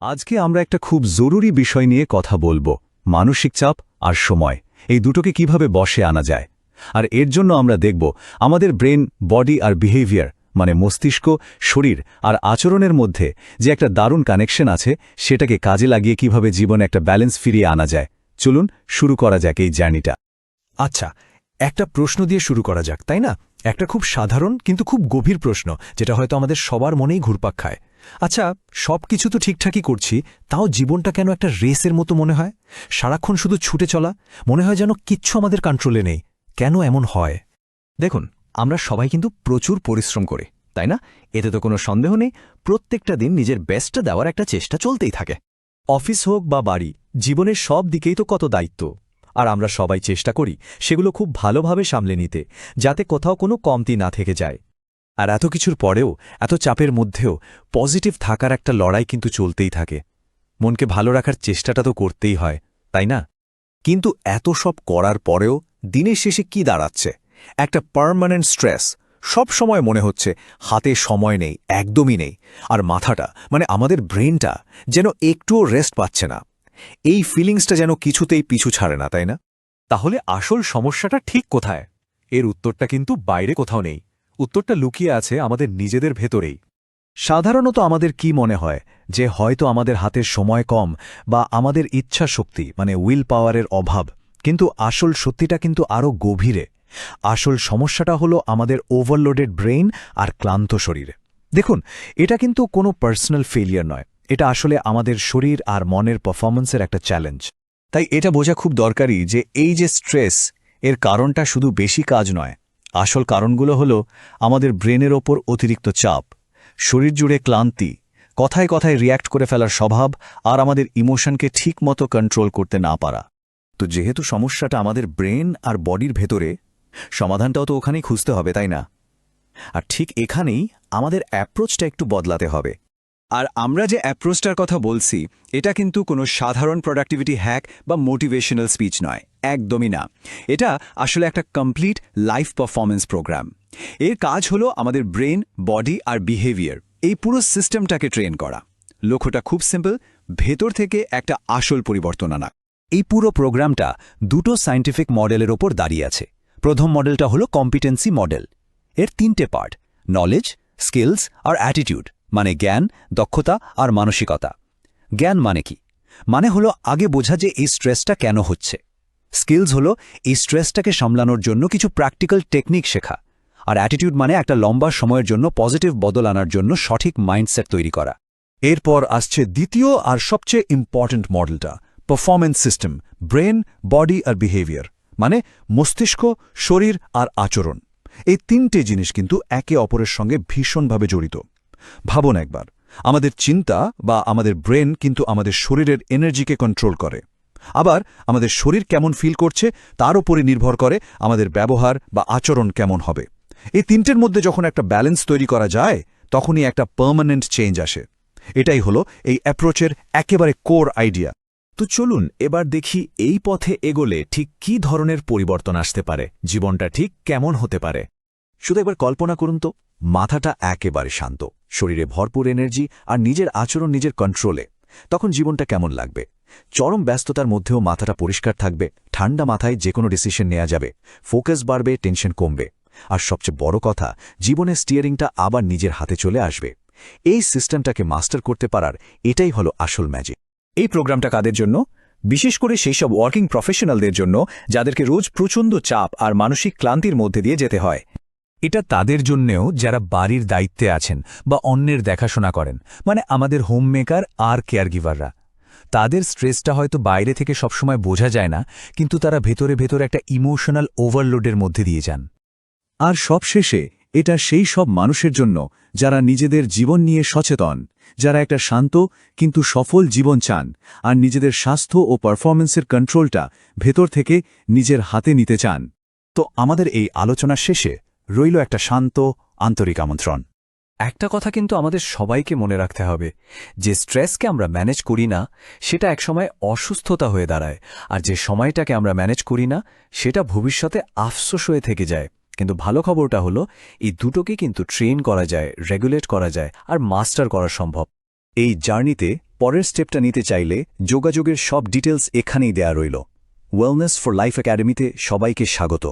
আজকে আমরা একটা খুব জরুরি বিষয় নিয়ে কথা বলবো, মানসিক চাপ আর সময়। এই দুটোকে কিভাবে বশে আনা যায়। আর এর জন্য আমরা দেখব আমাদের ব্রেন, বডি আর বিহেভিয়ার মানে মস্তিষ্ক, শরীর আর আচরণের মধ্যে যে একটা দারুণ কানেকশন আছে, সেটাকে কাজে লাগিয়ে কিভাবে জীবনে একটা ব্যালেন্স ফিরিয়ে আনা যায়। চলুন শুরু করা যাক এই জার্নিটা। আচ্ছা, একটা প্রশ্ন দিয়ে শুরু করা যাক, তাই না? একটা খুব সাধারণ কিন্তু খুব গভীর প্রশ্ন, যেটা হয়তো আমাদের সবার মনেই ঘুরপাক খায়। আচ্ছা, সব কিছু তো ঠিকঠাকই করছি, তাও জীবনটা কেন একটা রেসের মতো মনে হয়? সারাক্ষণ শুধু ছুটে চলা, মনে হয় যেন কিচ্ছু আমাদের কন্ট্রোলে নেই। কেন এমন হয়? দেখুন, আমরা সবাই কিন্তু প্রচুর পরিশ্রম করি, তাই না? এতে তো কোনো সন্দেহ নেই। প্রত্যেকটা দিন নিজের বেস্টটা দেওয়ার একটা চেষ্টা চলতেই থাকে। অফিস হোক বা বাড়ি, জীবনের সব দিকেই তো কত দায়িত্ব। আর আমরা সবাই চেষ্টা করি সেগুলো খুব ভালোভাবে সামলে নিতে, যাতে কোথাও কোনো কমতি না থেকে যায়। আর এত কিছুর পরেও, এত চাপের মধ্যেও পজিটিভ থাকার একটা লড়াই কিন্তু চলতেই থাকে। মনকে ভালো রাখার চেষ্টাটা তো করতেই হয়, তাই না? কিন্তু এত সব করার পরেও দিনের শেষে কি দাঁড়াচ্ছে? একটা পার্মানেন্ট স্ট্রেস। সব সময় মনে হচ্ছে হাতে সময় নেই, একদমই নেই। আর মাথাটা, মানে আমাদের ব্রেনটা, যেন একটুও রেস্ট পাচ্ছে না। এই ফিলিংসটা যেন কিছুতেই পিছু ছাড়ে না, তাই না? তাহলে আসল সমস্যাটা ঠিক কোথায়? এর উত্তরটা কিন্তু বাইরে কোথাও নেই। উত্তরটা লুকিয়ে আছে আমাদের নিজেদের ভেতরেই। সাধারণত আমাদের কি মনে হয় যে হয়তো আমাদের হাতের সময় কম বা আমাদের ইচ্ছা শক্তি মানে উইল পাওয়ারের অভাব, কিন্তু আসল সত্যিটা কিন্তু আরও গভীরে। আসল সমস্যাটা হলো আমাদের ওভারলোডেড ব্রেইন আর ক্লান্ত শরীরে। দেখুন, এটা কিন্তু কোনো পার্সোনাল ফেলিয়ার নয়, এটা আসলে আমাদের শরীর আর মনের পারফরম্যান্সের একটা চ্যালেঞ্জ। তাই এটা বোঝা খুব দরকারি যে এই যে স্ট্রেস, এর কারণটা শুধু বেশি কাজ নয়। আসল কারণগুলো হলো আমাদের ব্রেনের ওপর অতিরিক্ত চাপ, শরীর জুড়ে ক্লান্তি, কথায় কথায় রিয়্যাক্ট করে ফেলার স্বভাব, আর আমাদের ইমোশনকে ঠিকমতো কন্ট্রোল করতে না পারা। তো যেহেতু সমস্যাটা আমাদের ব্রেন আর বডির ভেতরে, সমাধানটাও তো ওখানেই খুঁজতে হবে, তাই না? আর ঠিক এখানেই আমাদের অ্যাপ্রোচটা একটু বদলাতে হবে। আর আমরা যে অ্যাপ্রোচটার কথা বলছি, এটা কিন্তু কোনো সাধারণ প্রোডাক্টিভিটি হ্যাক বা মোটিভেশনাল স্পিচ নয়, একদমই না। এটা আসলে একটা কমপ্লিট লাইফ পারফরম্যান্স প্রোগ্রাম। এর কাজ হলো আমাদের ব্রেন, বডি আর বিহেভিয়ার, এই পুরো সিস্টেমটাকে ট্রেন করা। লক্ষ্যটা খুব সিম্পল, ভেতর থেকে একটা আসল পরিবর্তন আনা। এই পুরো প্রোগ্রামটা দুটো সায়েন্টিফিক মডেলের ওপর দাঁড়িয়ে আছে। প্রথম মডেলটা হলো কম্পিটেন্সি মডেল। এর তিনটে পার্ট: নলেজ, স্কিলস আর অ্যাটিটিউড, মানে জ্ঞান, দক্ষতা আর মানসিকতা। জ্ঞান মানে কি? মানে হলো আগে বোঝা যে এই স্ট্রেসটা কেন হচ্ছে। স্কিলস হলো এই স্ট্রেসটাকে সামলানোর জন্য কিছু প্র্যাকটিক্যাল টেকনিক শেখা। আর অ্যাটিটিউড মানে একটা লম্বা সময়ের জন্য পজিটিভ বদল আনার জন্য সঠিক মাইন্ডসেট তৈরি করা। এরপর আসছে দ্বিতীয় আর সবচেয়ে ইম্পর্ট্যান্ট মডেলটা, পারফরম্যান্স সিস্টেম, ব্রেন, বডি আর বিহেভিয়ার, মানে মস্তিষ্ক, শরীর আর আচরণ। এই তিনটে জিনিস কিন্তু একে অপরের সঙ্গে ভীষণভাবে জড়িত। ভাবুন একবার, আমাদের চিন্তা বা আমাদের ব্রেন কিন্তু আমাদের শরীরের এনার্জিকে কন্ট্রোল করে। আবার আমাদের শরীর কেমন ফিল করছে তার উপরে নির্ভর করে আমাদের ব্যবহার বা আচরণ কেমন হবে। এই তিনটের মধ্যে যখন একটা ব্যালেন্স তৈরি করা যায়, তখনই একটা পার্মানেন্ট চেঞ্জ আসে। এটাই হলো এই অ্যাপ্রোচের একেবারে কোর আইডিয়া। তো চলুন এবার দেখি এই পথে এগোলে ঠিক কী ধরনের পরিবর্তন আসতে পারে, জীবনটা ঠিক কেমন হতে পারে। শুধু একবার কল্পনা করুন তো, মাথাটা একেবারে শান্ত, শরীরে ভরপুর এনার্জি আর নিজের আচরণ নিজের কন্ট্রোলে। তখন জীবনটা কেমন লাগবে? চরম ব্যস্ততার মধ্যেও মাথাটা পরিষ্কার থাকবে, ঠান্ডা মাথায় যে কোনো ডিসিশন নেওয়া যাবে, ফোকাস বাড়বে, টেনশন কমবে। আর সবচেয়ে বড় কথা, জীবনের স্টিয়ারিংটা আবার নিজের হাতে চলে আসবে। এই সিস্টেমটাকে মাস্টার করতে পারার এটাই হলো আসল ম্যাজিক। এই প্রোগ্রামটা কাদের জন্য? বিশেষ করে সেই সব ওয়ার্কিং প্রফেশনালদের জন্য যাদেরকে রোজ প্রচণ্ড চাপ আর মানসিক ক্লান্তির মধ্যে দিয়ে যেতে হয়। এটা তাদের জন্যেও যারা বাড়ির দায়িত্বে আছেন বা অন্যের দেখাশোনা করেন, মানে আমাদের হোমমেকার আর কেয়ারগিভাররা। তাদের স্ট্রেসটা হয়তো বাইরে থেকে সবসময় বোঝা যায় না, কিন্তু তারা ভেতরে ভেতরে একটা ইমোশনাল ওভারলোডের মধ্যে দিয়ে যান। আর সবশেষে এটা সেই সব মানুষের জন্য যারা নিজেদের জীবন নিয়ে সচেতন, যারা একটা শান্ত কিন্তু সফল জীবন চান আর নিজেদের স্বাস্থ্য ও পারফরম্যান্সের কন্ট্রোলটা ভেতর থেকে নিজের হাতে নিতে চান। তো আমাদের এই আলোচনার শেষে রইল একটা শান্ত, আন্তরিক আমন্ত্রণ। একটা কথা কিন্তু আমাদের সবাইকে মনে রাখতে হবে, যে স্ট্রেসকে আমরা ম্যানেজ করি না, সেটা একসময় অসুস্থতা হয়ে দাঁড়ায়। আর যে সময়টাকে আমরা ম্যানেজ করি না, সেটা ভবিষ্যতে আফসোস হয়ে থেকে যায়। কিন্তু ভালো খবরটা হলো, এই দুটোকে কিন্তু ট্রেন করা যায়, রেগুলেট করা যায় আর মাস্টার করা সম্ভব। এই জার্নিতে পরের স্টেপটা নিতে চাইলে যোগাযোগের সব ডিটেলস এখানেই দেয়া রইল। ওয়েলনেস ফর লাইফ একাডেমিতে সবাইকে স্বাগত।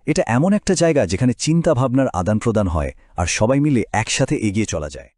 এটা এমন একটা জায়গা যেখানে চিন্তাভাবনার আদান প্রদান হয় আর সবাই মিলে একসাথে এগিয়ে চলা যায়।